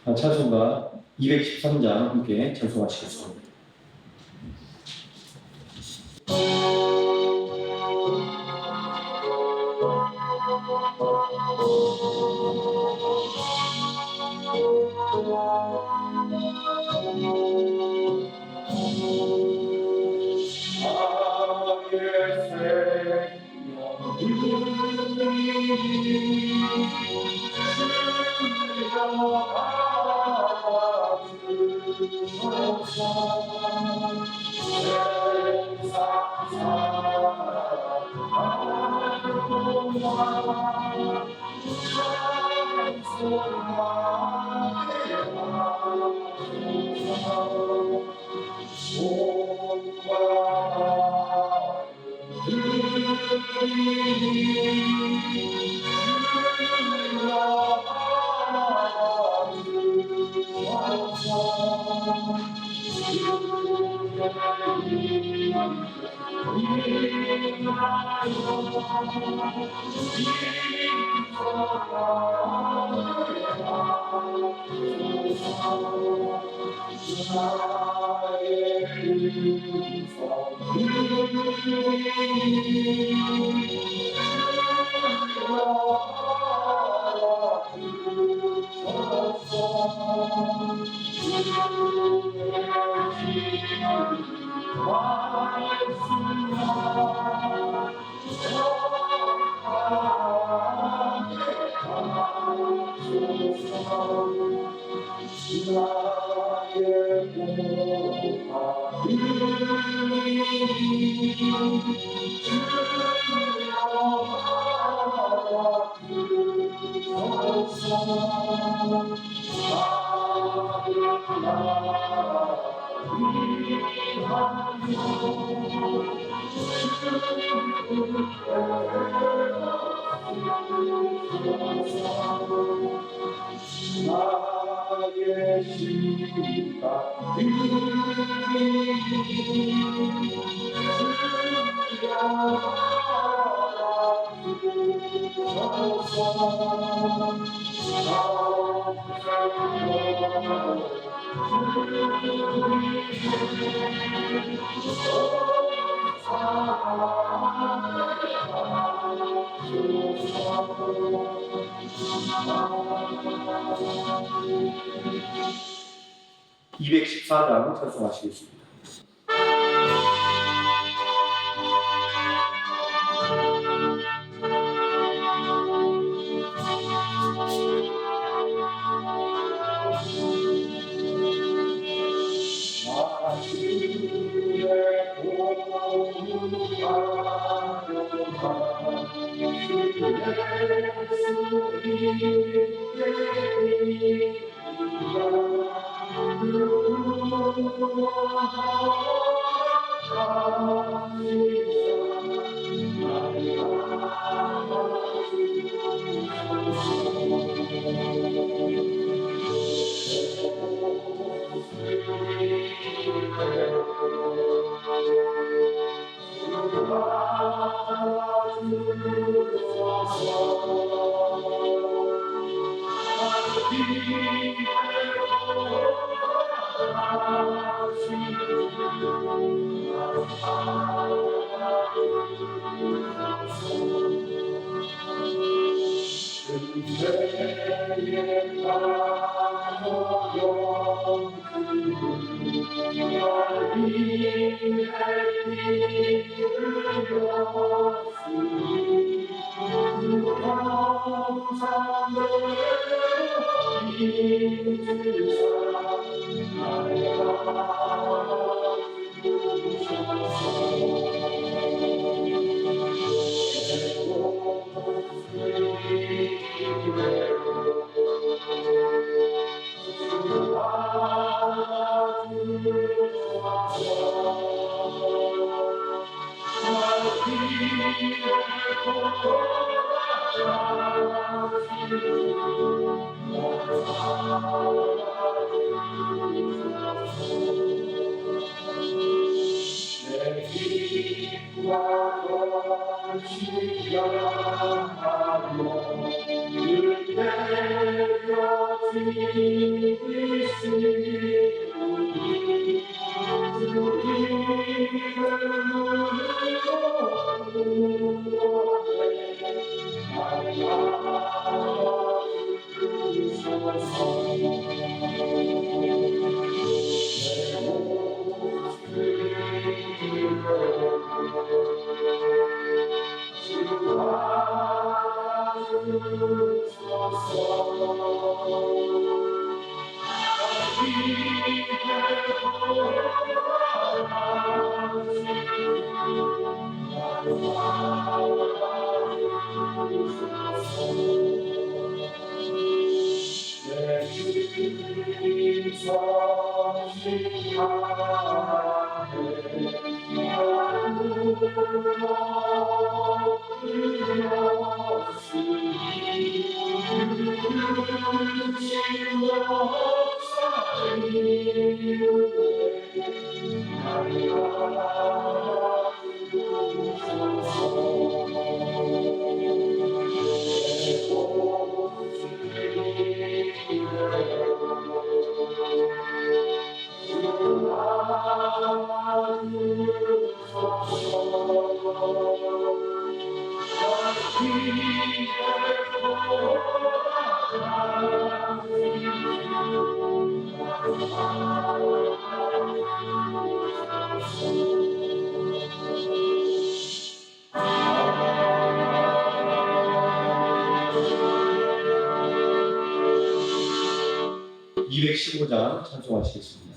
찬송가 213장 함께 찬송하시겠습니다. (214장) 찬송하시겠습니다. 215장 찬송하시겠습니다.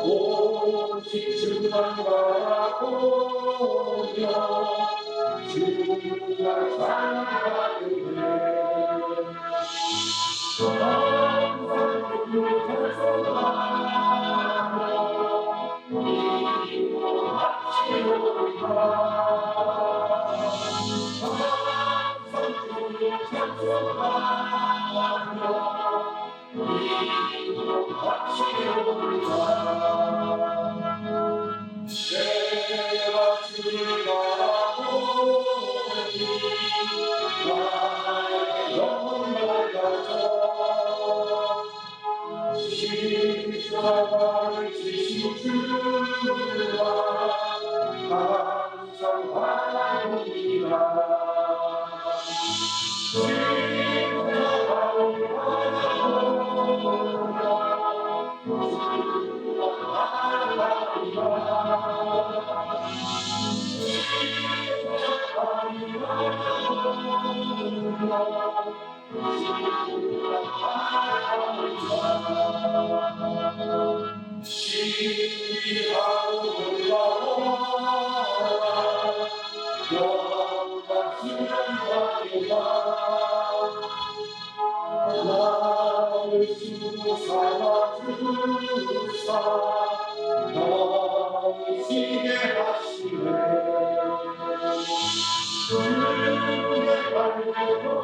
오직 주만 바라보며 주만 사랑하기를 내가 주를 바라보니 나의 영혼 밝아져 십자가를 지신 주와 항상 바라보니라 십자가를 바라보며 신비하고 놀라워라 영광스런 왕이라 나를 주로 삼아주사 너희 지게 하시네 주의 발로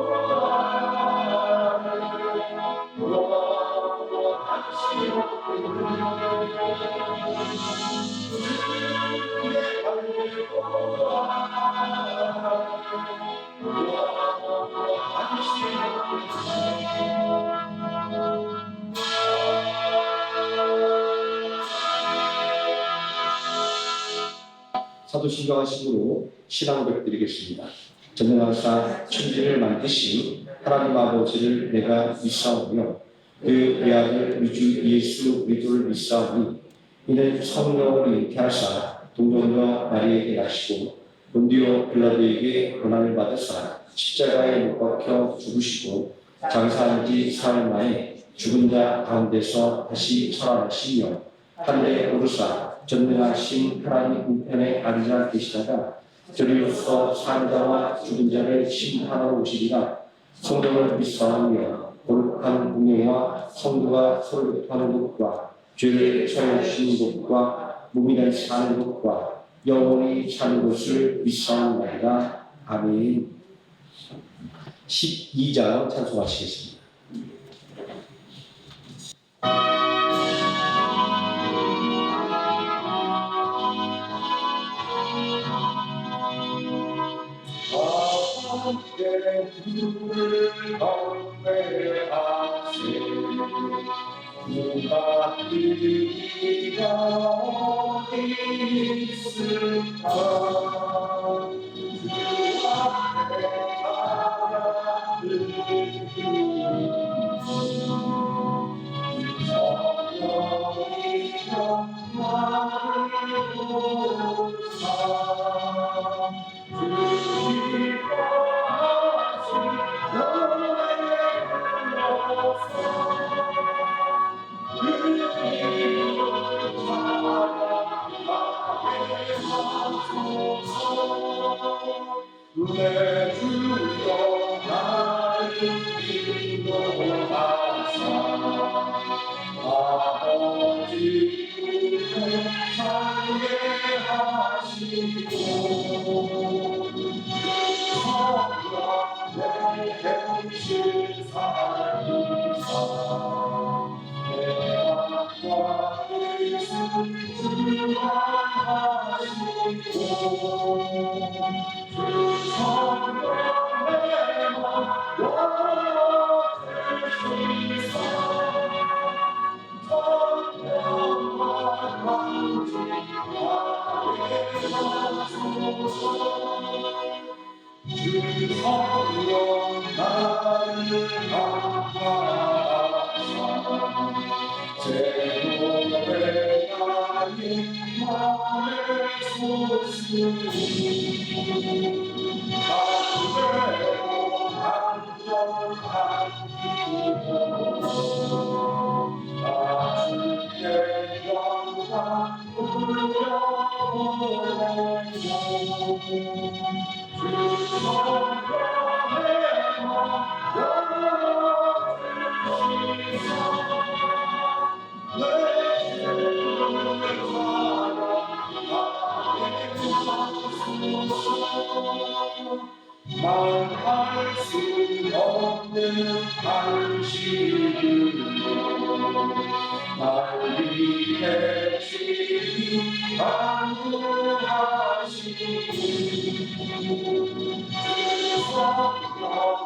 사도신경하심으로 신앙 고백 드리겠습니다. 전능하사 천지를 만드신 하나님 아버지를 내가 믿사오며 그 외아들 우리 주 예수 그리스도를 믿사오니 이는 성령을 잉태하사 동정녀 마리에게 나시고 본디오 빌라도에게 고난을 받으사 십자가에 못 박혀 죽으시고 장사한 지 사흘 만에 죽은 자 가운데서 다시 살아나시며 하늘에 오르사 전능하신 하나님 우편에 앉아 계시다가 저리로서 사는 자와 죽은 자를 심판하러 오시리라. 성령을 믿사오며 거룩한 공예와 성도가 서로 교통하는 것과 죄를 사여 주시는 것과 무미를 사는 것과 영원히 사는 것을 믿사옵나이다. 아멘. 12장 찬송하시겠습니다. 함께 주를 경배하세 누가 이기가 어디 있을까 주 앞에 바라는 성령이 나를 보사 내 주여 나를 인도하사 아버지 꿈을 살게 하시고 성령 내 행실 살리사 내 앞과 뜻을 주관하시고 성령 나를 감화하사 제 몸에 나의 맘의 소식이 가운데로 안전한 기도 나 주께 영광 돌려보내고 주 성령의 내 주를 사랑하게 말할 수 없는 당신으로 날 위해 친히 간구하시고 성령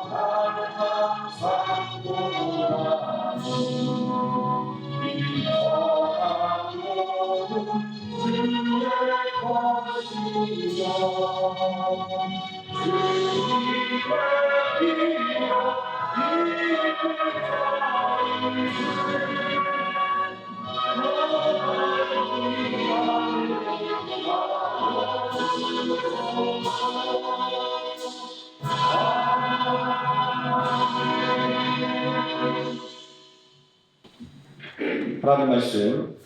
나를 항상 보호하시고 이 거한 몸은 주의 것이며 주님의 이여 하나님 말씀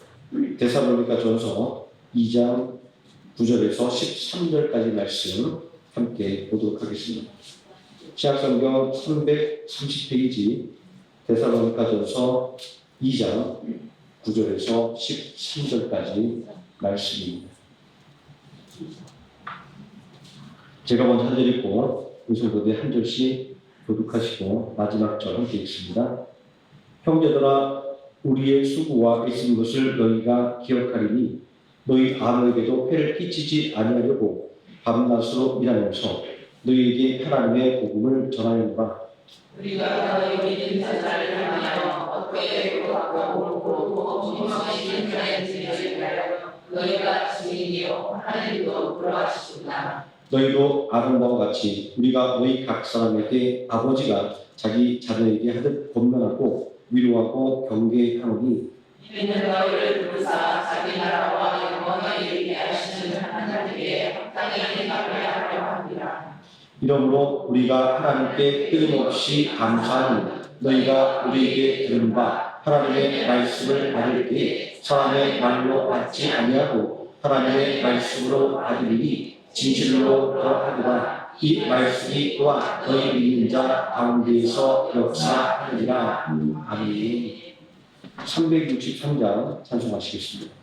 데살로니가 전서 2장 9절에서 13절까지 말씀 함께 보도록 하겠습니다. 신약성경 330페이지 데살로니가 전서 2장 9절에서 13절까지 말씀입니다. 제가 먼저 한 절 읽고 의성도들 한 절씩 교독하시고 마지막 절 함께 읽습니다. 형제들아 우리의 수고와 애쓰는 것을 너희가 기억하리니 너희 아무에게도 해를 끼치지 아니하려고 밤낮으로 일하면서 너희에게 하나님의 복음을 전하노라. 우리가 너희 믿는 자를 향하여 어떻게 하고 옳고 정성이 인자인지를 너희가 증인이요 하나님도 그러하시구나. 너희도 아는 바와 같이 우리가 너희 각 사람에게 아버지가 자기 자녀에게 하듯 권면하고 위로하고 경계하노니 이는 너희를 부르사 자기 나라와 영광을 이루게 하시는 하나님께 합당히 행하게 하려 함이라. 이러므로 우리가 하나님께 끊임없이 감사하니 너희가 우리에게 들은 바 하나님의 말씀을 받을 때 사람의 말로 받지 아니하고 하나님의 말씀으로 받으리니 진실로 그러하리라. 이 말씀이 또한 너희 믿는 자 가운데에서 역사하리라. 아멘. 363장 찬송하시겠습니다.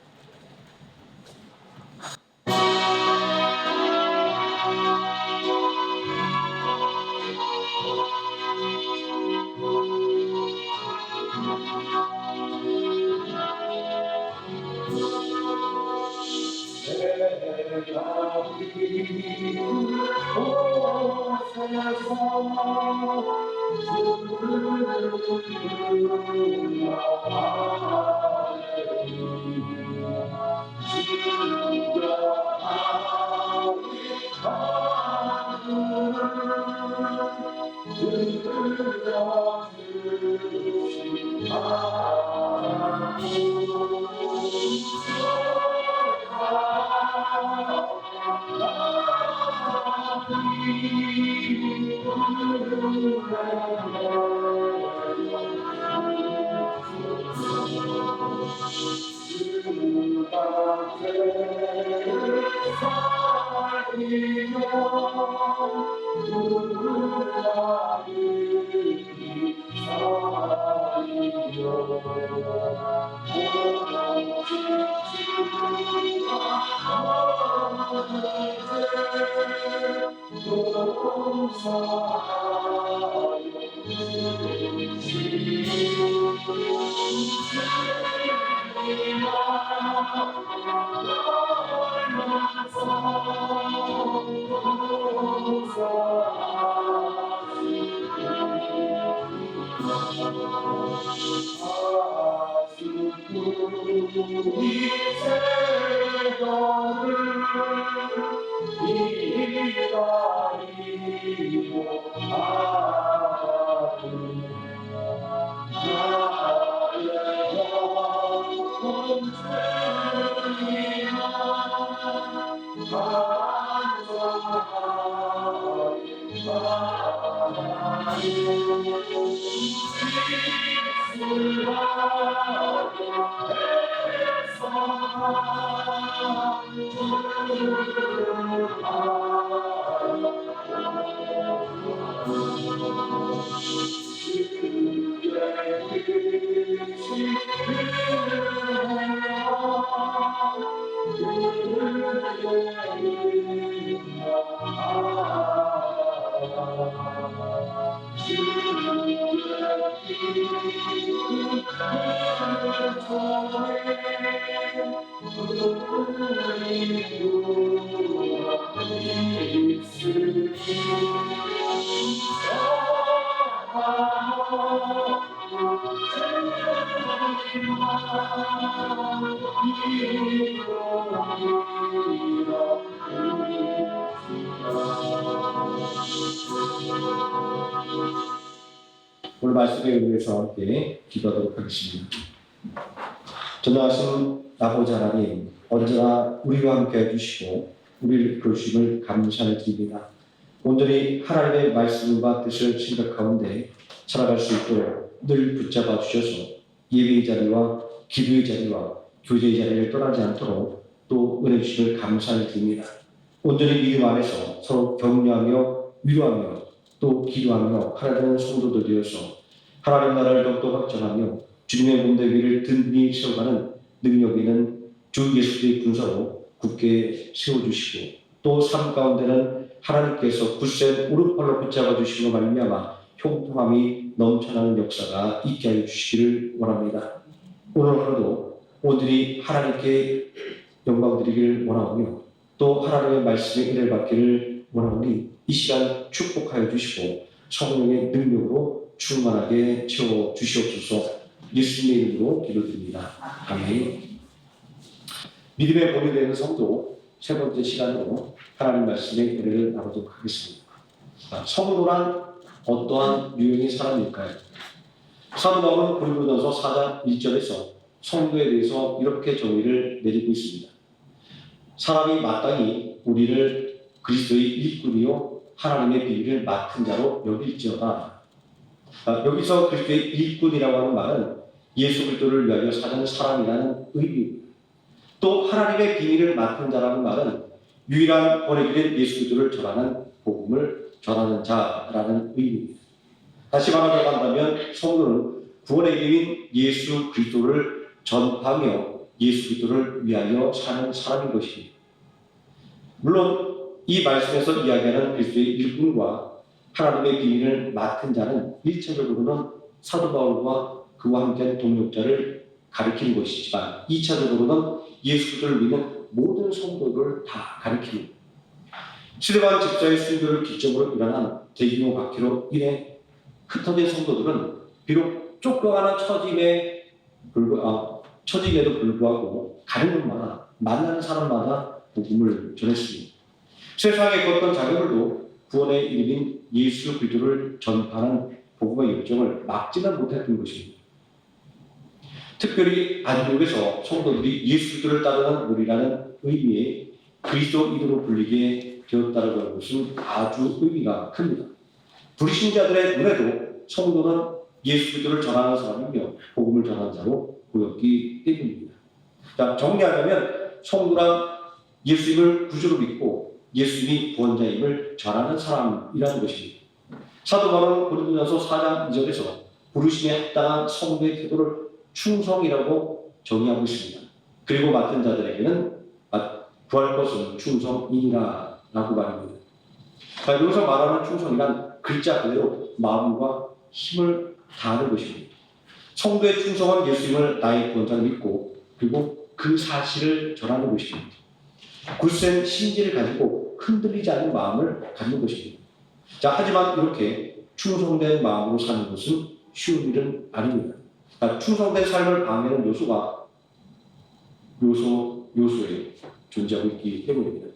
오늘 말씀에 의해서 함께 기도하도록 하겠습니다. 전능하신 아버지 하나님, 언제나 우리와 함께 해주시고 우리를 이끌어주심을 감사를 드립니다. 오늘이 하나님의 말씀과 뜻을 생각 가운데 살아갈 수 있도록 늘 붙잡아 주셔서 예배의 자리와 기도의 자리와 교제의 자리를 떠나지 않도록 또 은혜 주심을 감사를 드립니다. 온전히 믿음 안에서 서로 격려하며 위로하며 또 기도하며 하나님의 성도들 되어서 하나님 나라를 더욱더 확장하며 주님의 몸 되기를 든든히 세워가는 능력 있는 주 예수의 군사로 굳게 세워주시고 또 삶 가운데는 하나님께서 굳센 오른팔로 붙잡아 주시고 말미암아 형통함이 넘쳐나는 역사가 있게 하여 주시기를 원합니다. 오늘 하루도 오늘이 하나님께 영광 드리기를 원하오며 또 하나님의 말씀에 은혜를 받기를 원하오니 이 시간 축복하여 주시고 성령의 능력으로 충만하게 채워 주시옵소서. 예수님의 이름으로 기도드립니다. 아멘. 믿음의 본이 되는 성도, 세 번째 시간으로 하나님 말씀의 은혜를 나누도록 하겠습니다. 성도란 어떠한 유형의 사람일까요? 사도 바울은 고린도전서 4장 1절에서 성도에 대해서 이렇게 정의를 내리고 있습니다. 사람이 마땅히 우리를 그리스도의 일꾼이요 하나님의 비밀을 맡은 자로 여길지어다. 여기서 그리스도의 일꾼이라고 하는 말은 예수 그리스도를 위하여 사는 사람이라는 의미입니다. 또 하나님의 비밀을 맡은 자라는 말은 유일한 권위된 예수 그리스도를 전하는 복음을 전하는 자라는 의미입니다. 다시 말하자면 성도는 구원의 길인 예수 그리스도를 전하며 예수 그리스도를 위하여 사는 사람인 것입니다. 물론 이 말씀에서 이야기하는 그리스도의 일꾼과 하나님의 비밀을 맡은 자는 일차적으로는 사도 바울과 그와 함께한 동역자를 가리키는 것이지만 2차적으로는 예수 그리스도를 믿는 모든 성도들을 다 가리킵니다. 스데반 집사의 순교를 기점으로 일어난 대규모 박해로 인해 흩어진 성도들은 비록 쫓겨가는 처짐에도 불구하고 가는 곳마다 만나는 사람마다 복음을 전했습니다. 세상에 걷던 자녀들도 구원의 이름인 예수 그리스도를 전하는 복음의 열정을 막지는 못했던 것입니다. 특별히 안디옥에서 성도들이 예수 그리스도를 따르는 무리라는 의미의 그리스도인으로 불리게 되었다는 것은 아주 의미가 큽니다. 불신자들의 눈에도 성도는 예수 그리스도를 전하는 사람이며 복음을 전하는 자로 보였기 때문입니다. 자, 정리하자면 성도란 예수님을 구주로 믿고 예수님이 구원자임을 전하는 사람이라는 것입니다. 사도 바울은 고린도전서 4장 2절에서 부르심에 합당한 성도의 태도를 충성이라고 정의하고 있습니다. 그리고 맡은 자들에게는 구할 것은 충성이니라 라고 말합니다. 여기서 말하는 충성이란 글자 그대로 마음과 힘을 다하는 것입니다. 성도의 충성은 예수님을 나의 구원자로 믿고 그리고 그 사실을 전하는 것입니다. 굳센 심지를 가지고 흔들리지 않는 마음을 갖는 것입니다. 자, 하지만 이렇게 충성된 마음으로 사는 것은 쉬운 일은 아닙니다. 충성된 삶을 방해하는 요소에 존재하고 있기 때문입니다.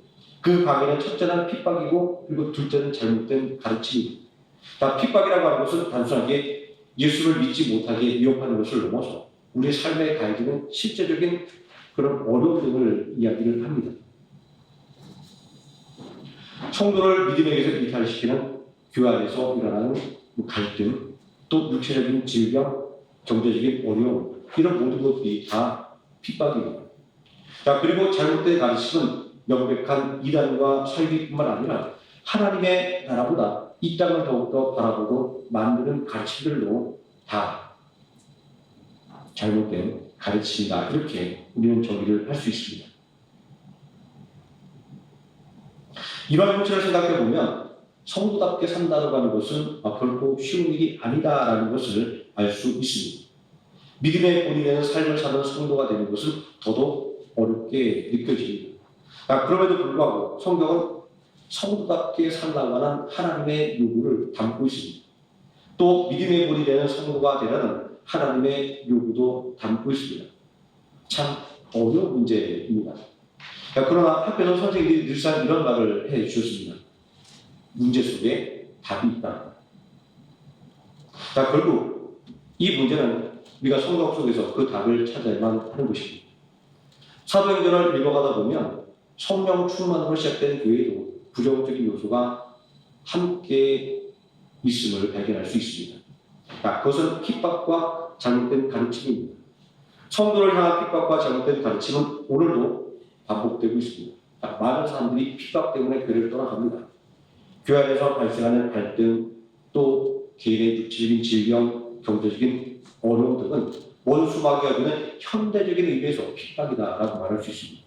그 방해는 첫째는 핍박이고 그리고 둘째는 잘못된 가르침입니다. 핍박이라고 하는 것은 단순하게 예수를 믿지 못하게 위협하는 것을 넘어서 우리의 삶에 가해지는 실제적인 그런 어려움 등을 이야기를 합니다. 성도를 믿음에게서 이탈시키는 교회 안에서 일어나는 갈등, 또 육체적인 질병, 경제적인 어려움, 이런 모든 것들이 다 핍박입니다. 자, 그리고 잘못된 가르침은 명백한 이단과 설비뿐만 아니라 하나님의 나라보다 이 땅을 더욱더 바라보고 만드는 가르침들도 다 잘못된 가르침이다. 이렇게 우리는 정의를 할 수 있습니다. 이러한 문제를 생각해 보면 성도답게 산다고 하는 것은 결코 쉬운 일이 아니다라는 것을 알 수 있습니다. 믿음의 본인에는 삶을 사는 성도가 되는 것은 더더욱 어렵게 느껴집니다. 그럼에도 불구하고 성경은 성도답게 살라고 하는 하나님의 요구를 담고 있습니다. 또 믿음의 본이 되는 성도가 되라는 하나님의 요구도 담고 있습니다. 참 어려운 문제입니다. 그러나 학교에서 선생님들이 늘상 이런 말을 해 주셨습니다. 문제 속에 답이 있다. 결국 이 문제는 우리가 성경 속에서 그 답을 찾아야만 하는 것입니다. 사도행전을 읽어가다 보면 성령 충만으로 시작된 교회도 부정적인 요소가 함께 있음을 발견할 수 있습니다. 그것은 핍박과 잘못된 가르침입니다. 성도를 향한 핍박과 잘못된 가르침은 오늘도 반복되고 있습니다. 많은 사람들이 핍박 때문에 교회를 떠나갑니다. 교회 안에서 발생하는 갈등, 또 개인의 육체적인 질병, 경제적인 어려움 등은 원수 마귀가 되는 현대적인 의미에서 핍박이다라고 말할 수 있습니다.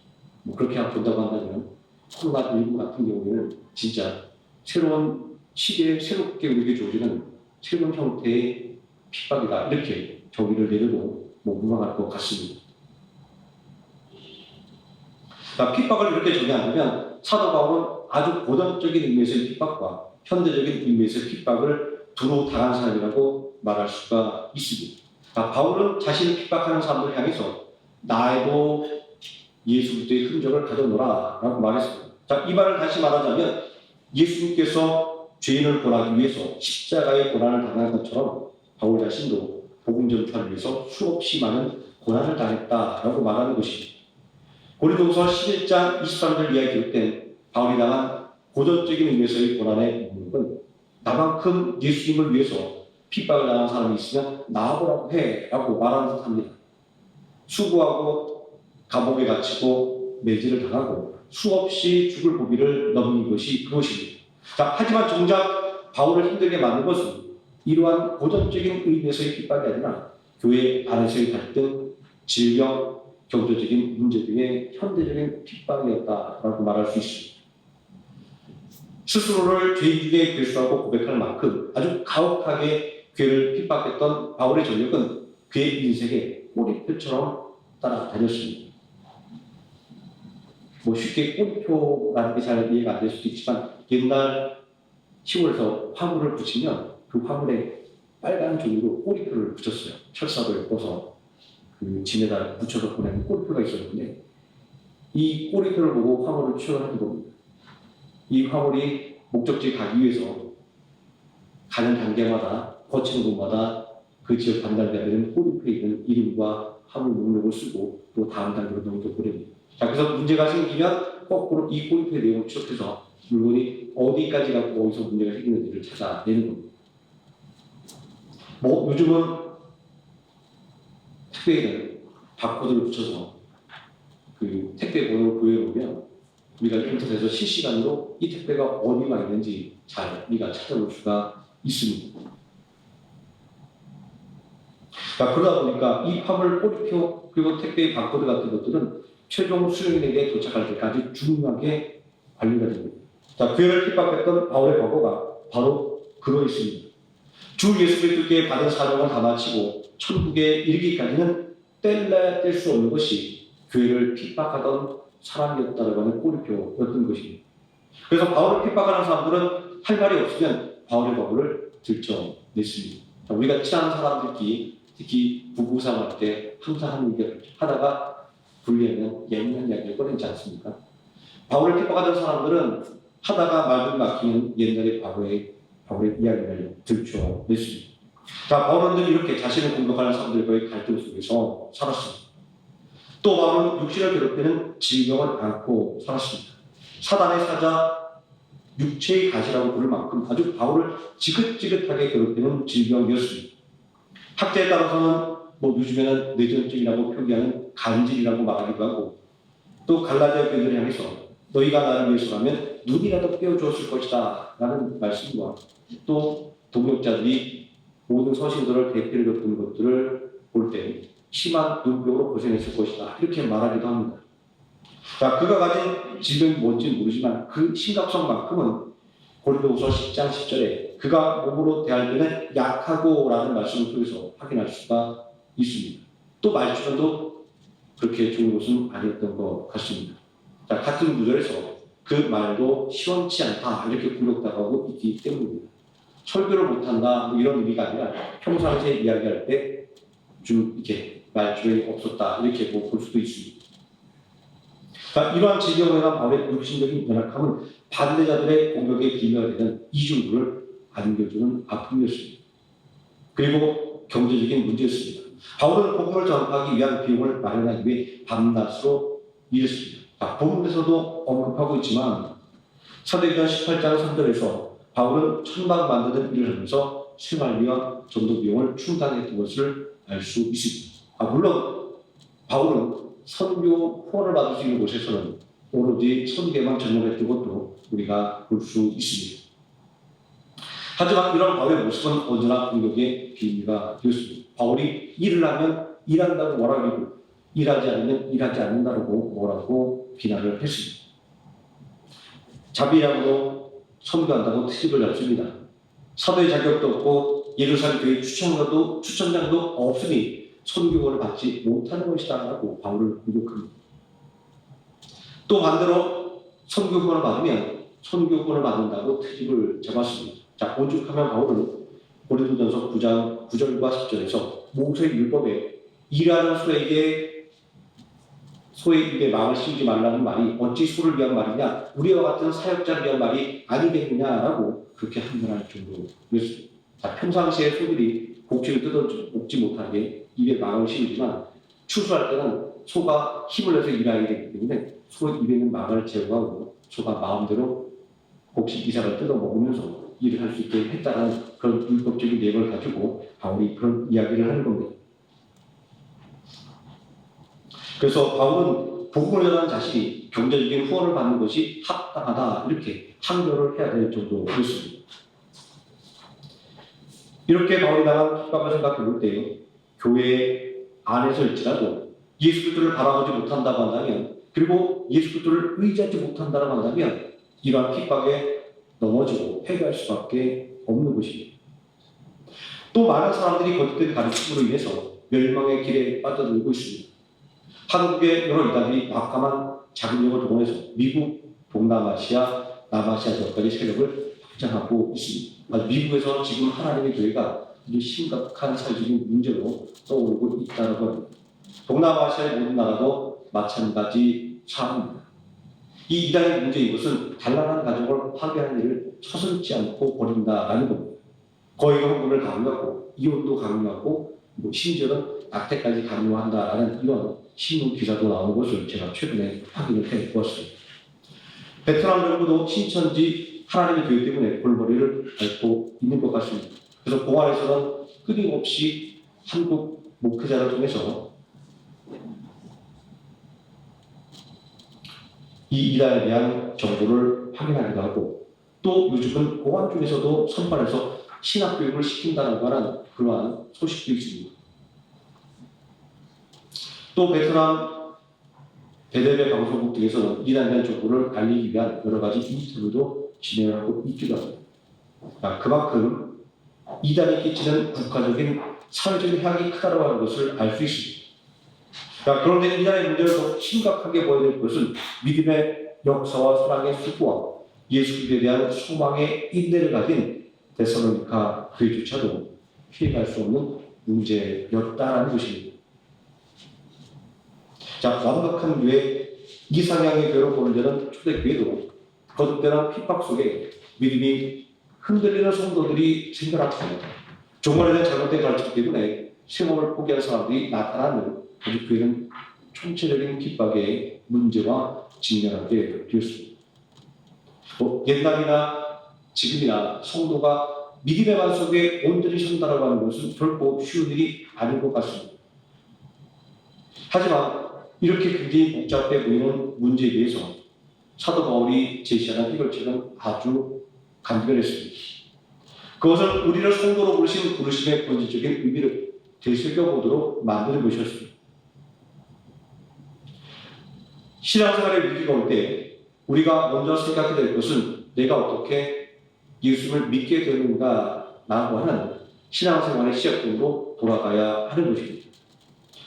그렇게 본다고 한다면 코로나19 같은 경우에는 진짜 새로운 시대에 새롭게 우리에게 주어지는 새로운 형태의 핍박이다. 이렇게 정의를 내려도 무방할 것 같습니다. 핍박을 이렇게 정의하면 사도 바울은 아주 고전적인 의미에서의 핍박과 현대적인 의미에서의 핍박을 두루 당한 사람이라고 말할 수가 있습니다. 바울은 자신을 핍박하는 사람들을 향해서 나에도 예수 그리스도의 흔적을 가져놓으라 라고 말했습니다. 자, 이 말을 다시 말하자면 예수님께서 죄인을 구원하기 위해서 십자가의 고난을 당한 것처럼 바울 자신도 복음 전파를 위해서 수없이 많은 고난을 당했다라고 말하는 것입니다. 고린도후서 11장 23절 이하에 기록된 바울이 당한 고전적인 의미에서의 고난의 목록은 나만큼 예수님을 위해서 핍박을 당한 사람이 있으면 나아보라고 해 라고 말하는 듯합니다. 수고하고 감옥에 갇히고 매질을 당하고 수없이 죽을 고비를 넘는 것이 그것입니다. 자, 하지만 정작 바울을 힘들게 만든 것은 이러한 고전적인 의미에서의 핍박이 아니라 교회 안에서의 갈등, 질병, 경제적인 문제 등의 현대적인 핍박이었다라고 말할 수 있습니다. 스스로를 죄인에게 괴수하고 고백할 만큼 아주 가혹하게 교회를 핍박했던 바울의 전력은 그의 인생에 꼬리표처럼 따라다녔습니다. 쉽게 꼬리표라는 게 잘 이해가 안 될 수도 있지만 옛날 시골에서 화물을 붙이면 그 화물에 빨간 종이로 꼬리표를 붙였어요. 철사도 엮어서 그 짐에다 붙여서 보내는 꼬리표가 있었는데 이 꼬리표를 보고 화물을 추월하는 겁니다. 이 화물이 목적지에 가기 위해서 가는 단계마다 거치는 곳마다 그 지역 반달되는 꼬리표에 있는 이름과 화물 목록을 쓰고 또 다음 단계로 넘겨 보냅니다. 자, 그래서 문제가 생기면 거꾸로 이 꼬리표의 내용을 추적해서 물건이 어디까지 가고 어디서 문제가 생기는지를 찾아내는 겁니다. 요즘은 택배에는 바코드를 붙여서 그 택배 번호를 구해놓으면 우리가 인터넷에서 실시간으로 이 택배가 어디가 있는지 잘 우리가 찾아볼 수가 있습니다. 자, 그러다 보니까 이 화물 꼬리표 그리고 택배의 바코드 같은 것들은 최종 수령인에게 도착할 때까지 중요하게 관리가 됩니다. 자, 교회를 핍박했던 바울의 과거가 바로 그러 있습니다. 주 예수 그리스도께 받은 사명을 다 마치고 천국에 이르기까지는 뗄래야 뗄 수 없는 것이 교회를 핍박하던 사람이었다라고 하는 꼬리표였던 것입니다. 그래서 바울을 핍박하는 사람들은 할 말이 없으면 바울의 과거를 들춰냈습니다. 자, 우리가 친한 사람들끼리 특히 부부싸움할 때 항상 하는 얘기를 하다가 분리하면 옛날 이야기를 꺼내지 않습니까? 바울을 핍박하던 사람들은 하다가 말도 막히는 옛날의 바울의 이야기를 들춰냈습니다. 자, 바울은 늘 이렇게 자신을 공격하는 사람들과의 갈등 속에서 살았습니다. 또 바울은 육신을 괴롭히는 질병을 안고 살았습니다. 사단의 사자, 육체의 가시라고 부를 만큼 아주 바울을 지긋지긋하게 괴롭히는 질병이었습니다. 학자에 따라서는 요즘에는 뇌전증이라고 표기하는 간질이라고 말하기도 하고 또 갈라디아 교회를 향해서 너희가 나를 위해서라면 눈이라도 떼어주었을 것이다 라는 말씀과 또 동역자들이 모든 서신들을 대피해줬던 것들을 볼 때 심한 눈병으로 고생했을 것이다 이렇게 말하기도 합니다. 자, 그가 가진 질병이 뭔지는 모르지만 그 심각성만큼은 고린도후서 10장 10절에 그가 몸으로 대할 때는 약하고 라는 말씀을 통해서 확인할 수가 있습니다. 또 말주변도 그렇게 좋은 것은 아니었던 것 같습니다. 자, 같은 구절에서 그 말도 시원치 않다 이렇게 공격당하고 있기 때문입니다. 설교를 못한다 이런 의미가 아니라 평상시에 이야기할 때 좀 이렇게 말주변이 없었다 이렇게 볼 수도 있습니다. 자, 이러한 질병에 대한 바울의 육신적인 연약함은 반대자들의 공격에 비벼야 되는 이중구를 안겨주는 아픔이었습니다. 그리고 경제적인 문제였습니다. 바울은 복음을 전파하기 위한 비용을 마련하기 위해 밤낮으로 일했습니다. 본문에서도 언급하고 있지만 사도행전 18장 3절에서 바울은 천막 만드는 일을 하면서 생활비와 전도 비용을 충당했던 것을 알 수 있습니다. 물론 바울은 선교 후원을 받을 수 있는 곳에서는 오로지 선교에만 전념했던 것도 우리가 볼 수 있습니다. 하지만 이런 바울의 모습은 언제나 공격의 비밀가 되었습니다. 바울이 일을 하면 일한다고 뭐라고 일하지 않으면 일하지 않는다고 뭐라고 비난을 했습니다. 자비량으로 선교한다고 트집을 잡습니다. 사도의 자격도 없고 예루살렘 교회 추천장도 없으니 선교권을 받지 못하는 것이다라고 바울을 공격합니다. 또 반대로 선교권을 받으면 선교권을 받는다고 트집을 잡았습니다. 자, 오죽하면 바울은 고린도전서 9장 9절과 10절에서 모세의 율법에 일하는 소에게 소의 입에 망을 씌우지 말라는 말이 어찌 소를 위한 말이냐, 우리와 같은 사역자를 위한 말이 아니겠느냐라고 그렇게 한탄할 정도였습니다. 평상시에 소들이 곡식을 뜯어 먹지 못하게 입에 망을 씌우지만 추수할 때는 소가 힘을 내서 일하게 되기 때문에 소 입에는 망을 제거하고 소가 마음대로 곡식 이삭을 뜯어 먹으면서 일을 할 수 있게 했다는 그런 율법적인 내용을 가지고 바울이 그런 이야기를 하는 겁니다. 그래서 바울은 복음을 전하는 자신이 경제적인 후원을 받는 것이 합당하다 이렇게 항변을 해야 될 정도였습니다. 이렇게 바울이 당한 핍박을 생각해 볼 때 교회 안에서일지라도 예수 그리스도를 바라보지 못한다고 한다면, 그리고 예수 그리스도를 의지하지 못한다고 한다면 이러한 핍박에 넘어지고 패배할 수밖에 없는 것입니다. 또 많은 사람들이 거짓된 가르침으로 인해서 멸망의 길에 빠져들고 있습니다. 한국의 여러 이단들이 막강한 자금력을 동원해서 미국, 동남아시아, 남아시아 지역까지 세력을 확장하고 있습니다. 미국에서 지금 하나님의 교회가 아주 심각한 사회적인 문제로 떠오르고 있다고 합니다. 동남아시아의 모든 나라도 마찬가지 상황입니다. 이 이단의 문제인 것은 단란한 가정을 파괴하는 일을 서슴지 않고 벌인다라는 겁니다. 거의가 혼돈을 강요하고 이혼도 강요하고 심지어는 낙태까지 강요한다라는 이런 신문 기사도 나오는 것을 제가 최근에 확인을 해보았습니다. 베트남 정부도 신천지 하나님의 교회 때문에 골머리를 앓고 있는 것 같습니다. 그래서 공안에서는 끊임없이 한국 목회자를 통해서 이 이단에 대한 정보를 확인하기도 하고, 또 요즘은 공안 쪽에서도 선발해서 신학교육을 시킨다는 하는 그러한 소식도 있습니다. 또 베트남 대대배 방송국 등에서는 이단에 대한 정보를 알리기 위한 여러 가지 인터뷰도 진행하고 있기도 합니다. 그만큼 이단이 끼치는 국가적인 사회적인 해악이 크다고 하는 것을 알 수 있습니다. 그런데 이단의 문제를 더 심각하게 보여야 될 것은 믿음의 역사와 사랑의 수고와 예수 그리스도에 대한 소망의 인내를 가진 데살로니가 교회조차도 피해갈 수 없는 문제였다라는 것입니다. 완벽한 교회 이상향의 교회로 보는 데는 초대교회도 거듭되는 핍박 속에 믿음이 흔들리는 성도들이 생겨났습니다. 종말에 대한 잘못된 가르침 때문에 생업을 포기한 사람들이 나타나는 아주 교회는 총체적인 핍박의 문제와 직면하게 되었습니다. 옛날이나 지금이나 성도가 믿음의 반 속에 온전히 선다라고 하는 것은 결코 쉬운 일이 아닌 것 같습니다. 하지만 이렇게 굉장히 복잡해 보이는 문제에 대해서 사도 바울이 제시하는 해결책은 아주 간결했습니다. 그것은 우리를 성도로 부르신 부르심의 본질적인 의미를 되새겨보도록 만드는 것이었습니다. 신앙생활의 위기가 올 때 우리가 먼저 생각해야 될 것은 내가 어떻게 예수를 믿게 되는가라고 하는 신앙생활의 시작점으로 돌아가야 하는 것입니다.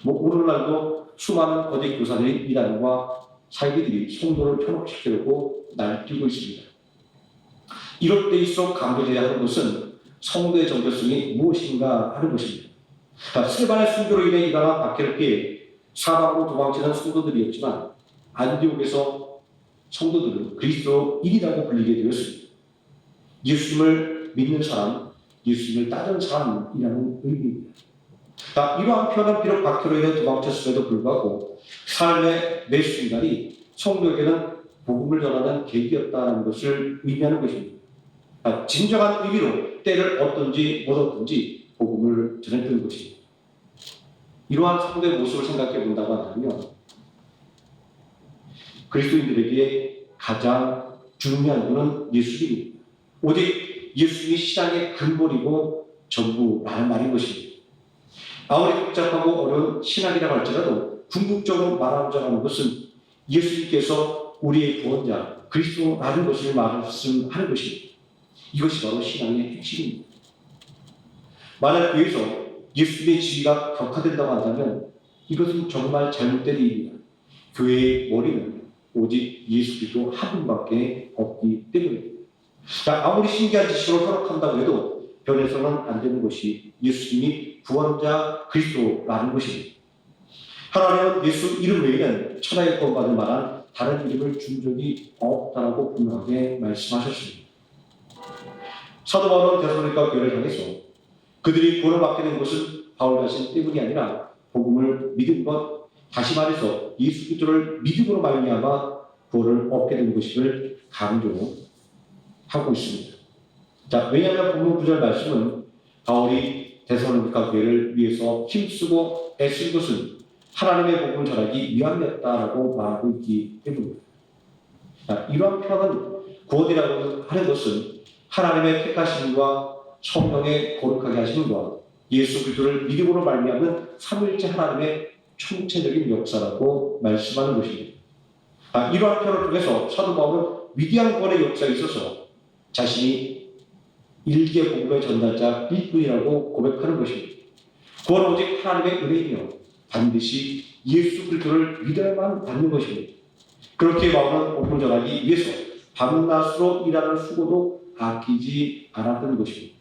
오늘날도 수많은 거짓 교사들이 이단과 사이비들이 성도를 편혹시키려고 날뛰고 있습니다. 이럴 때일수록 강조해야 하는 것은 성도의 정체성이 무엇인가 하는 것입니다. 스데반의 순교로 인해 일어난 박해를 피해 사방으로 도망치는 성도들이었지만 안디옥에서 성도들은 그리스도인이라고 불리게 되었습니다. 예수님을 믿는 사람, 예수님을 따르는 사람이라는 의미입니다. 이러한 표현은 비록 박해로 인해 도망쳤음에도 불구하고 삶의 매 순간이 성도에게는 복음을 전하는 계기였다는 것을 의미하는 것입니다. 진정한 의미로 때를 얻든지 못 얻든지 복음을 전해주는 것입니다. 이러한 성도의 모습을 생각해 본다고 한다면 그리스도인들에게 가장 중요한 것은 예수님입니다. 오직 예수님이 신앙의 근본이고 전부라는 말인 것입니다. 아무리 복잡하고 어려운 신학이라고 할지라도 궁극적으로 말하고자 하는 것은 예수님께서 우리의 구원자 그리스도라는 것을 말씀하는 것입니다. 이것이 바로 신앙의 핵심입니다. 만약 교회에서 예수님의 지위가 격화된다고 한다면 이것은 정말 잘못된 일입니다. 교회의 머리는 오직 예수 그리스도 한 분밖에 없기 때문입니다. 아무리 신기한 지식으로 설득한다고 해도 변해서는 안 되는 것이 예수님이 구원자 그리스도라는 것입니다. 하나님은 예수 이름 외에는 천하에 구원받을 만한 다른 이름을 준 적이 없다라고 분명하게 말씀하셨습니다. 사도 바울은 데살로니가 교회를 향해서 그들이 구원을 받게 된 것은 바울 자신 때문이 아니라 복음을 믿은 것, 다시 말해서 예수 그리스도를 믿음으로 말미암아 구원을 얻게 된 것임을 강조하고 있습니다. 자, 왜냐하면 본문 9절 말씀은 바울이 데살로니가 교회를 위해서 힘쓰고 애쓴 것은 하나님의 복음을 전하기 위함이었다라고 말하고 있기 때문입니다. 자, 이러한 표현은 구원이라고 하는 것은 하나님의 택하심과 성령의 거룩하게 하심과 예수 그리스도를 믿음으로 말미암는 삼위일체 하나님의 총체적인 역사라고 말씀하는 것입니다. 이러한 표현을 통해서 사도 바울은 위대한 구원의 역사에 있어서 자신이 일개 복음의 전달자일 뿐이라고 고백하는 것입니다. 구원은 오직 하나님의 은혜이며 반드시 예수 그리스도를 믿어야만 받는 것입니다. 그렇게 바울은 복음을 전하기 위해서 밤낮으로 일하는 수고도 아끼지 않았던 것입니다.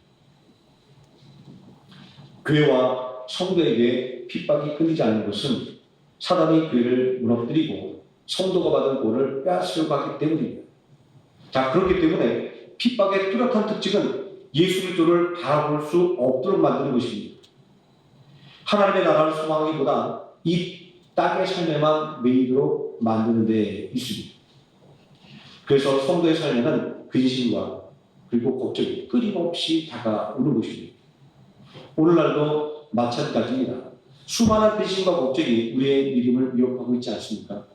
교회와 성도에게 핍박이 끊이지 않는 것은 사단이 교회를 무너뜨리고 성도가 받은 구원을 빼앗으려고 하기 때문입니다. 자, 그렇기 때문에 핍박의 뚜렷한 특징은 예수 그리스도를 바라볼 수 없도록 만드는 것입니다. 하나님의 나라를 소망하기보다 이 땅의 삶에만 매이도록 만드는 데 있습니다. 그래서 성도의 삶에는 근심과 그리고 걱정이 끊임없이 다가오는 것입니다. 오늘날도 마찬가지입니다. 수많은 근심과 걱정이 우리의 믿음을 위협하고 있지 않습니까?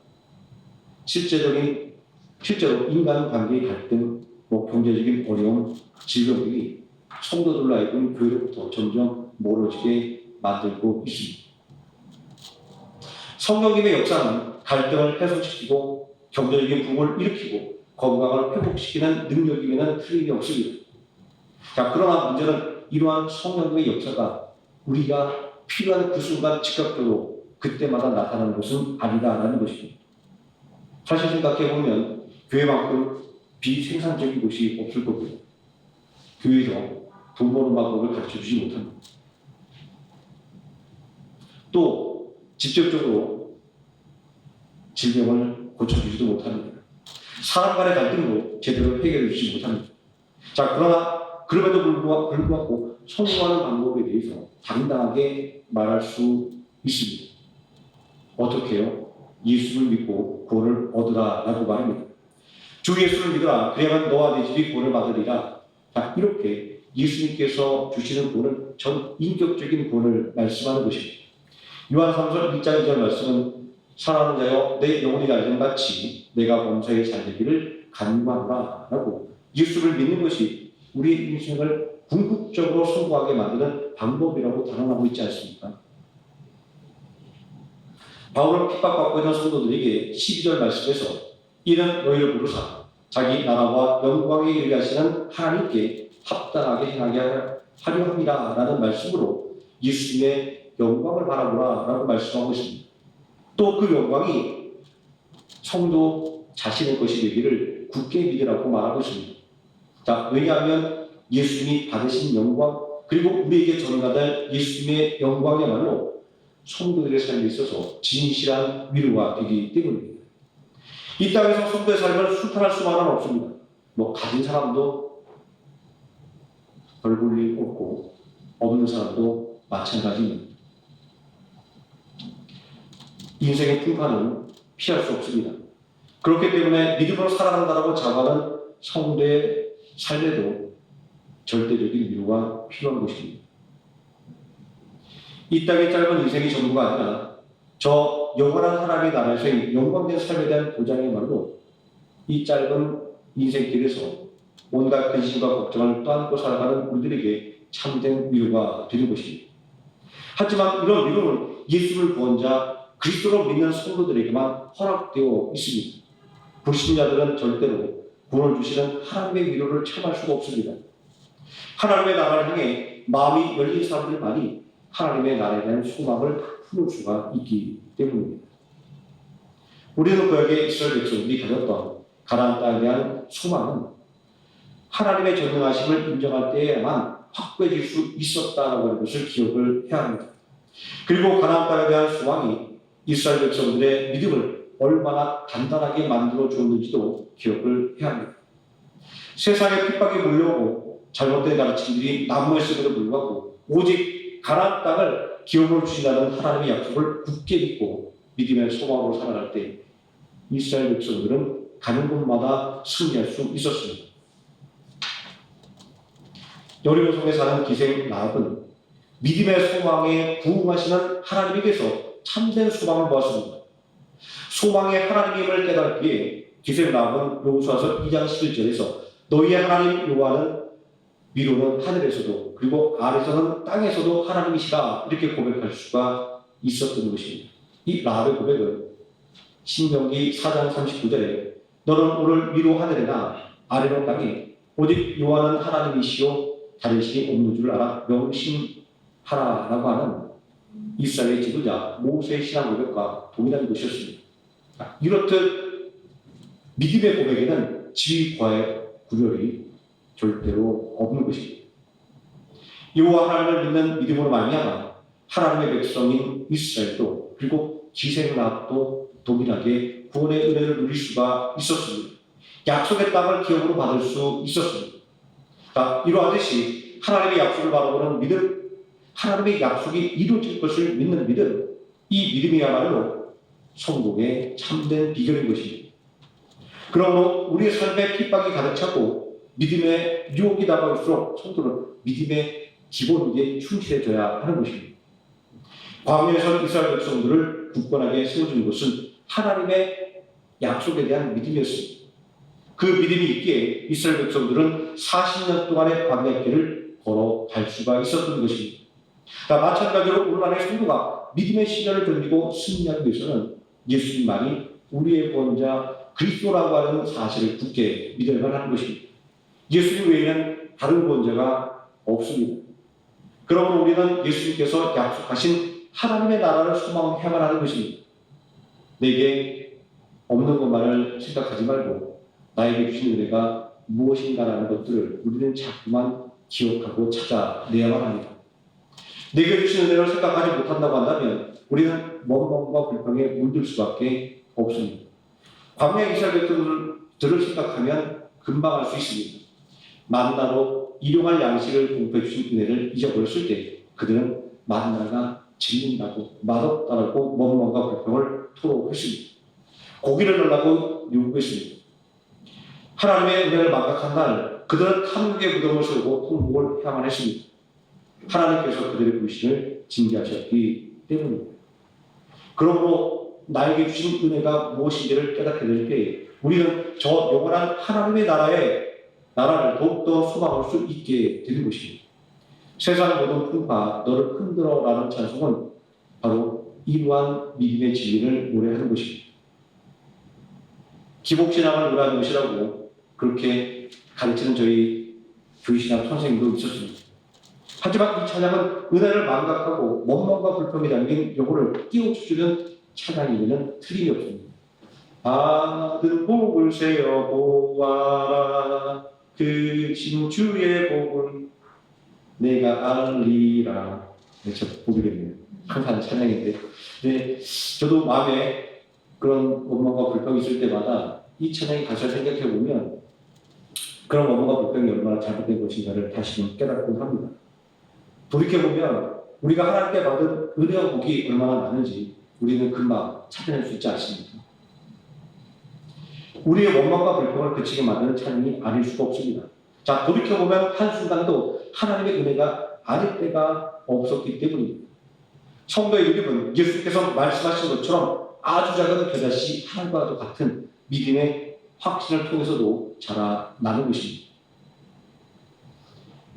실제로 인간관계의 갈등, 경제적인 어려움, 질병들이 성도들로 하여금 교회로부터 점점 멀어지게 만들고 있습니다. 성령님의 역사는 갈등을 해소시키고 경제적인 부흥을 일으키고 건강을 회복시키는 능력이면 틀림이 없습니다. 자, 그러나 문제는 이러한 성령님의 역사가 우리가 필요한 그 순간 즉각적으로 그때마다 나타나는 것은 아니다라는 것입니다. 사실 생각해보면 교회만큼 비생산적인 곳이 없을 거고요. 교회에서 돈 버는 방법을 가르쳐주지 못합니다. 또 직접적으로 질병을 고쳐주지도 못합니다. 사람 간의 갈등도 제대로 해결해 주지 못합니다. 자, 그러나 그럼에도 불구하고 성공하는 방법에 대해서 당당하게 말할 수 있습니다. 어떻게 해요? 예수를 믿고 구원을 얻으라라고 말합니다. 주 예수를 믿으라. 그래야만 너와 내 집이 구원을 받으리라. 자, 이렇게 예수님께서 주시는 구원은 전 인격적인 구원을 말씀하는 것입니다. 요한삼서 1장 2절 말씀은 사랑하는 자여 내 영혼이 날된 같이 내가 범사에 잘되기를 간구하노라 라고 예수를 믿는 것이 우리의 인생을 궁극적으로 성공하게 만드는 방법이라고 단언하고 있지 않습니까? 바울은 핍박받고 있는 성도들에게 12절 말씀에서 이는 너희를 부르사 자기 나라와 영광에 이르게 하시는 하나님께 합당하게 행하게 하려 합니다 라는 말씀으로 예수님의 영광을 바라보라 라고 말씀하고 있습니다. 또 그 영광이 성도 자신의 것이 되기를 굳게 믿으라고 말하고 있습니다. 자, 왜냐하면 예수님이 받으신 영광 그리고 우리에게 전가될 예수님의 영광이야말로 성도들의 삶에 있어서 진실한 위로가 되기 때문입니다. 이 땅에서 성도의 삶을 순탄할 수만은 없습니다. 가진 사람도 별 볼 일 없고 없는 사람도 마찬가지입니다. 인생의 풍파는 피할 수 없습니다. 그렇기 때문에 믿음으로 살아간다고 자부하는 성도의 삶에도 절대적인 위로가 필요한 것입니다. 이 땅의 짧은 인생이 전부가 아니라 저 영원한 하나님의 나라에서의 영광된 삶에 대한 보장이야말로 이 짧은 인생길에서 온갖 근심과 걱정을 떠안고 살아가는 우리들에게 참된 위로가 되는 것입니다. 하지만 이런 위로는 예수를 구원자 그리스도로 믿는 성도들에게만 허락되어 있습니다. 불신자들은 절대로 구원을 주시는 하나님의 위로를 체험할 수가 없습니다. 하나님의 나라를 향해 마음이 열린 사람들만이 하나님의 나라에 대한 소망을 품을 수가 있기 때문입니다. 우리는 구약의 이스라엘 백성들이 가졌던 가나안 땅에 대한 소망은 하나님의 전능하심을 인정할 때에만 확고해질 수 있었다라고 하는 것을 기억을 해야 합니다. 그리고 가나안 땅에 대한 소망이 이스라엘 백성들의 믿음을 얼마나 단단하게 만들어 주었는지도 기억을 해야 합니다. 세상에 핍박이 몰려오고 잘못된 가르침들이 난무했음에도 불구하고 오직 가나안 땅을 기업으로 주신다는 하나님의 약속을 굳게 믿고 믿음의 소망으로 살아갈 때 이스라엘 백성들은 가는 곳마다 승리할 수 있었습니다. 여리고성에 사는 기생 라합은 믿음의 소망에 부응하시는 하나님에게서 참된 소망을 보았습니다. 소망의 하나님임을 깨닫기에 기생 라합은 여호수아서 2장 11절에서 너희의 하나님 여호와는 위로는 하늘에서도 그리고 아래서는 땅에서도 하나님이시다 이렇게 고백할 수가 있었던 것입니다. 이 라합의 고백은 신명기 4장 39절에 너는 오늘 위로 하늘에나 아래로 땅에 오직 여호와는 하나님이시요 다른 신이 없는 줄 알아 명심하라라고 하는 이스라엘의 지도자 모세의 신앙 고백과 동일한 것이었습니다. 이렇듯 믿음의 고백에는 지위과의 구별이 절대로 없는 것입니다. 여호와 하나님을 믿는 믿음으로 말미암아 하나님의 백성인 이스라엘도 그리고 기생 라합도 동일하게 구원의 은혜를 누릴 수가 있었습니다. 약속의 땅을 기업으로 받을 수 있었습니다. 이러하듯이 하나님의 약속을 바라보는 믿음, 하나님의 약속이 이루어질 것을 믿는 믿음, 이 믿음이야말로 성공의 참된 비결인 것입니다. 그러므로 우리의 삶에 핍박이 가득 차고 믿음의 유혹이 다가올수록 성도는 믿음의 기본에 충실해져야 하는 것입니다. 광야에서 이스라엘 백성들을 굳건하게 세워준 것은 하나님의 약속에 대한 믿음이었습니다. 그 믿음이 있기에 이스라엘 백성들은 40년 동안의 광야 길을 걸어갈 수가 있었던 것입니다. 마찬가지로 오늘날의 성도가 믿음의 시련을 견디고 승리하기 위해서는 예수님만이 우리의 구원자 그리스도라고 하는 사실을 굳게 믿어야만 하는 것입니다. 예수님 외에는 다른 구원자가 없습니다. 그러므로 우리는 예수님께서 약속하신 하나님의 나라를 소망해야만 하는 것입니다. 내게 없는 것만을 생각하지 말고 나에게 주신 은혜가 무엇인가라는 것들을 우리는 자꾸만 기억하고 찾아내야만 합니다. 내게 주신 은혜를 생각하지 못한다고 한다면 우리는 멍멍과 불평에 물들 수밖에 없습니다. 광야 이스라엘 백성들을 생각하면 금방 할 수 있습니다. 만나로 일용할 양식을 공급해 주신 은혜를 잊어버렸을 때 그들은 만나가 질린다고 맛없다라고 멍멍과 불평을 토로했습니다. 고기를 넣으라고 요구했습니다. 하나님의 은혜를 망각한 날 그들은 탐욕의 무덤을 세우고 통곡을 해야만 했습니다. 하나님께서 그들의 불신을 징계하셨기 때문입니다. 그러므로 나에게 주신 은혜가 무엇인지를 깨닫게 될 때 우리는 저 영원한 하나님의 나라를 더욱더 소망할 수 있게 되는 것입니다. 세상 모든 풍파 너를 흔들어라는 찬송은 바로 이러한 믿음의 진리를 노래하는 것입니다. 기복신앙을 노래하는 것이라고 그렇게 가르치는 저희 교회신학 선생님도 있었습니다. 하지만 이 찬양은 은혜를 망각하고 원망과 불평이 담긴 요구를 띄워주는 찬양이면 틀림이 없습니다. 받은 복을 세어 보아라 그 진주의 복을 내가 알리라. 네, 저 보기겠네요. 항상 찬양인데. 네, 저도 마음에 그런 원망과 불평이 있을 때마다 이 찬양의 가사를 생각해 보면 그런 원망과 불평이 얼마나 잘못된 것인가를 다시금 깨닫곤 합니다. 돌이켜보면 우리가 하나님께 받은 은혜와 복이 얼마나 많은지 우리는 금방 찾아낼 수 있지 않습니까? 우리의 원망과 불평을 그치게 만드는 찬양이 아닐 수가 없습니다. 자, 돌이켜보면 한순간도 하나님의 은혜가 아닐 때가 없었기 때문입니다. 성도의 믿음은 예수께서 말씀하신 것처럼 아주 작은 겨자씨 하나과도 같은 믿음의 확신을 통해서도 자라나는 것입니다.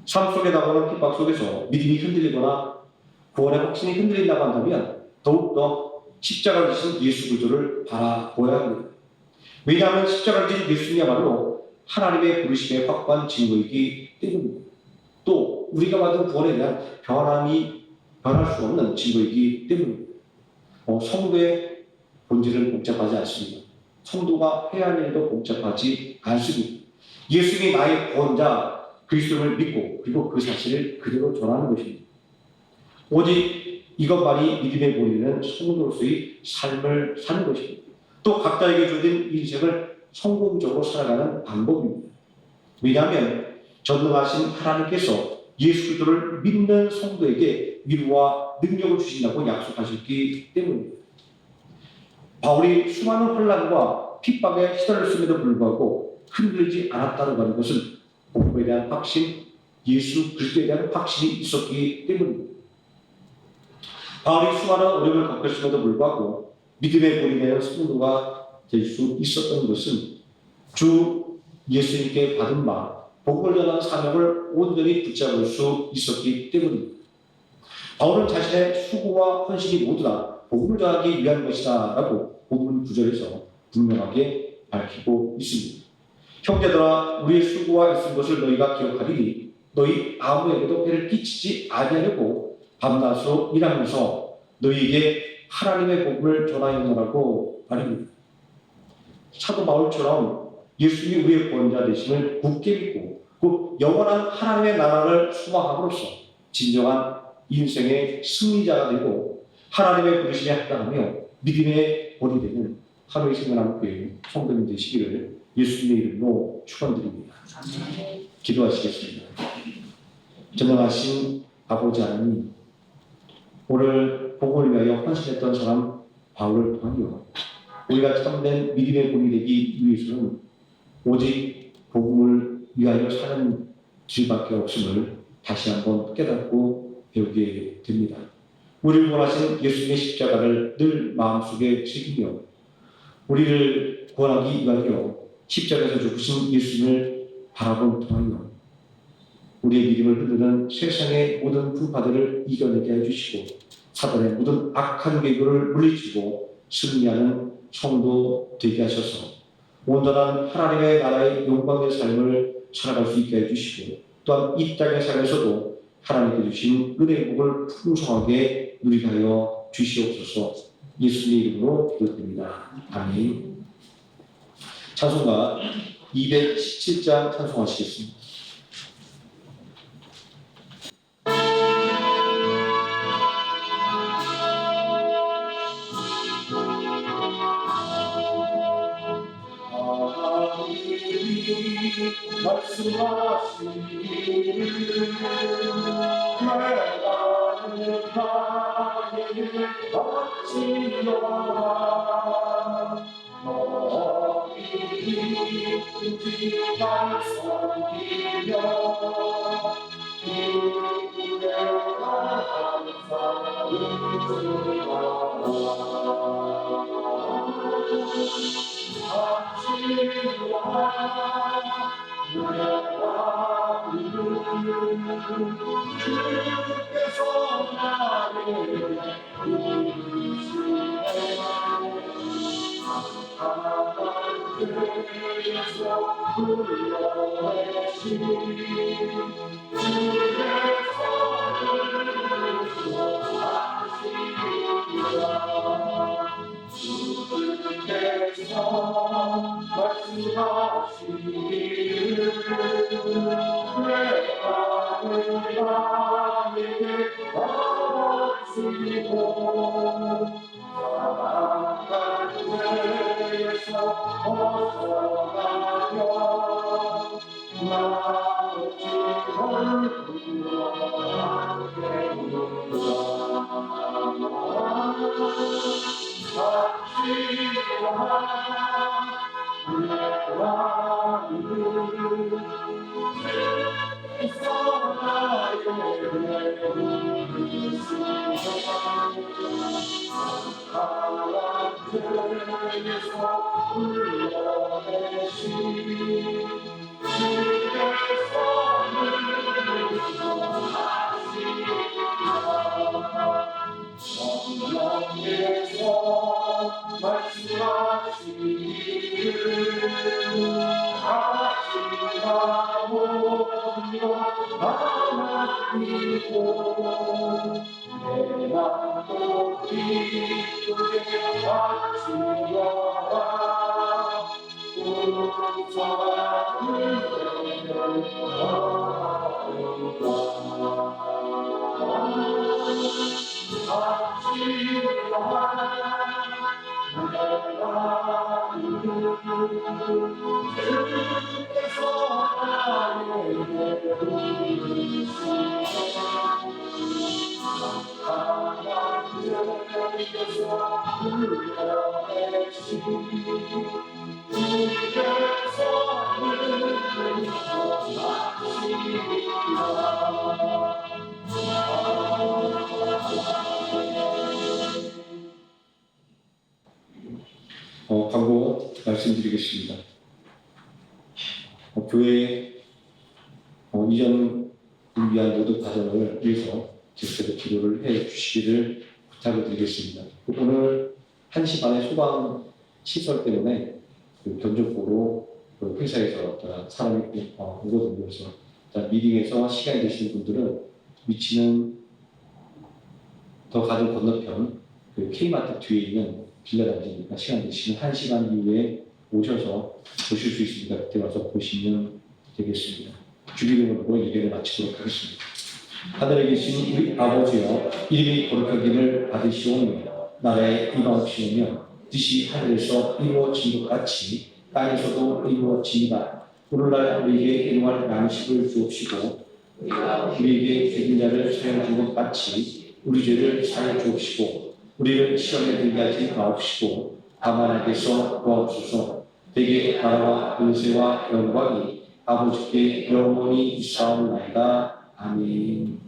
삶 속에 다가오는 핍박 속에서 믿음이 흔들리거나 구원의 확신이 흔들린다고 한다면 더욱더 십자가를 지신 예수 그리스도를 바라보아야 합니다. 왜냐하면 십자가를 지신 예수님이야말로 하나님의 부르심의 확고한 증거이기 때문입니다. 또 우리가 받은 구원에 대한 변할 수 없는 증거이기 때문입니다. 성도의 본질은 복잡하지 않습니다. 성도가 해야 할 일도 복잡하지 않습니다. 예수님이 나의 구원자 그리스도를 믿고 그리고 그 사실을 그대로 전하는 것입니다. 오직 이것만이 믿음의 본인은 성도로서의 삶을 사는 것입니다. 또 각자에게 주어진 인생을 성공적으로 살아가는 방법입니다. 왜냐하면 전능하신 하나님께서 예수 그리스도를 믿는 성도에게 위로와 능력을 주신다고 약속하셨기 때문입니다. 바울이 수많은 혼란과 핍박에 시달렸음에도 불구하고 흔들리지 않았다는 것은 복음에 대한 확신, 예수 그리스도에 대한 확신이 있었기 때문입니다. 바울이 수많은 어려움을 겪었음에도 불구하고 믿음의 본인의 성도가 될 수 있었던 것은 주 예수님께 받은 바, 복음을 전하는 사명을 온전히 붙잡을 수 있었기 때문입니다. 바울은 자신의 수고와 헌신이 모두 다 복음을 전하기 위한 것이다 라고 본문 9절에서 분명하게 밝히고 있습니다. 형제들아, 우리의 수고와 애쓴 것을 너희가 기억하리니 너희 아무에게도 해를 끼치지 아니하려고 밤낮으로 일하면서 너희에게 하나님의 복음을 전하였노라고 말입니다. 사도 바울처럼 예수님이 우리의 구원자 되심을 굳게 믿고 그 영원한 하나님의 나라를 소망함으로써 진정한 인생의 승리자가 되고 하나님의 부르심에 합당하며 믿음의 본이 되는 하루의 생명나무교회 성도님 되시기를 예수님의 이름으로 축원드립니다. 기도하시겠습니다. 전능하신 아버지 하나님, 오늘 복음을 위하여 헌신했던 사람 바울을 통하여 우리가 참된 믿음의 본이 되기 위해서는 오직 복음을 위하여 사는 길밖에 없음을 다시 한번 깨닫고 배우게 됩니다. 우리를 원하신 예수님의 십자가를 늘 마음속에 새기며 우리를 구원하기 위하여 십자가에서 죽으신 예수님을 바라본 통하여 우리의 믿음을 흔드는 세상의 모든 분파들을 이겨내게 해주시고 사단의 모든 악한 계교를 물리치고 승리하는 성도 되게 하셔서 온전한 하나님의 나라의 영광의 삶을 살아갈 수 있게 해주시고 또한 이 땅의 삶에서도 하나님께 주신 은혜의 복을 풍성하게 누리게 하여 주시옵소서. 예수님의 이름으로 기도드립니다. 아멘. 찬송가 217장 찬송하시겠습니다. 말씀하시기를 나는 나에게 바치노라 어디든지 날 섬기며 기쁘게 항상 주께서 나를 부르시네 하늘에서 불러내신 주의 손을 구하시리라 주께서 말씀하시기를 내가 나에게 바치고 사랑한 데에서 벗어나며 나 어찌 얼굴로 함께인가 광고 말씀드리겠습니다. 교회 이전을 위한 모든 과정을 위해서 제대로 기도를 해 주시기를 부탁을 드리겠습니다. 오늘 1시 반에 소방 시설 때문에 견적보로 회사에서 사람이 오거든요. 그래서 미팅에서 시간이 되시는 분들은 위치는 더 가든 건너편 K마트 뒤에 있는 빌라단지니까 시간 되시면 1시간 이후에 오셔서 보실 수 있습니다. 그때 와서 보시면 되겠습니다. 주기도문으로 예배를 마치도록 하겠습니다. 하늘에 계신 우리 아버지여, 이름이 거룩하기를 받으시오며 나라의 임하옵시오며 뜻이 하늘에서 이루어진 것 같이 땅에서도 이루어지이다. 오늘날 우리에게 일용할 양식을 주옵시고 우리에게 죄진 자를 사하여 준 것 같이 우리 죄를 사하여 주옵시고 우리를 시험에 들게 하지 마옵시고 다만 하게서 도와주소서. 대개 나라와 권세와 영광이 아버지께 영원히 있사옵나이다. 아멘.